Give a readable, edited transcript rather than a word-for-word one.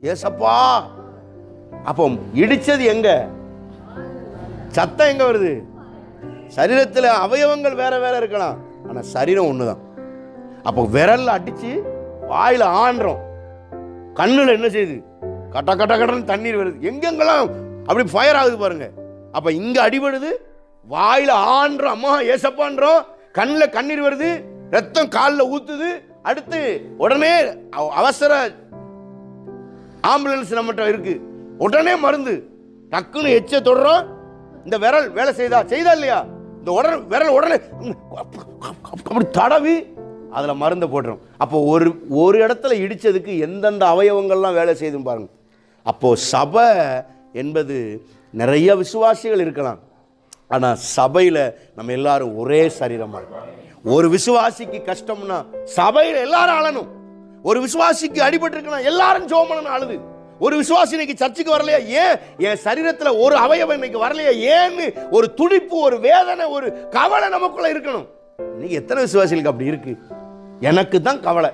ஏசப்பா. அப்போ இடிச்சது எங்க? சத்தம் எங்க வருது? சரீரத்தில் அவயவங்கள் வேற வேற இருக்கலாம், ஆனா சரீரம் ஒண்ணுதான். அப்போ விரல்ல அடிச்சு வாயில ஆன்றோம், கண்ணுல என்ன செய்யுது? கட்ட கட்ட கட்டன்னு தண்ணீர் வருது, எங்கெங்கெல்லாம் அப்படி ஃபயர் ஆகுது பாருங்க. அப்ப இங்க அடிபடுது, வாயில ஆன்றோம், அம்மா ஏசப்பான்றோம், கண்ணில் கண்ணீர் வருது, ரத்தம் காலில் ஊத்துது. அடுத்து உடனே அவசர ஆம்புலன்ஸ் நம்மகிட்ட இருக்கு, உடனே மருந்து, டக்குன்னு எச்ச தொடுறோம். இந்த விரல் வேலை செய்தா இல்லையா? இந்த விரல் உடனே அப்படி தடவி அதுல மருந்தை போடுறோம். அப்போ ஒரு இடத்துல இடிச்சதுக்கு எந்தெந்த அவயவங்கள்லாம் வேலை செய்துன்னு பாருங்க. அப்போ சபை என்பது நிறைய விசுவாசிகள் இருக்கலாம், ஆனா சபையில நம்ம எல்லாரும் ஒரே சரீரமா இருக்கோம். ஒரு விசுவாசிக்கு கஷ்டம்னா சபையில எல்லாரும் அழணும். ஒரு விசுவாசிக்கு அடிபட்டு இருக்கணும், எல்லாரும் ஜெபம் பண்ணணும், அழுது. ஒரு விசுவாசி இன்னைக்கு சர்ச்சுக்கு வரலையா, ஏன் என் சரீரத்துல ஒரு அவயவம் இன்னைக்கு வரலையா, ஏன்னு ஒரு துடிப்பு, ஒரு வேதனை, ஒரு கவலை நமக்குள்ள இருக்கணும். இன்னைக்கு எத்தனை விசுவாசிகளுக்கு அப்படி இருக்கு? எனக்கு தான் கவலை.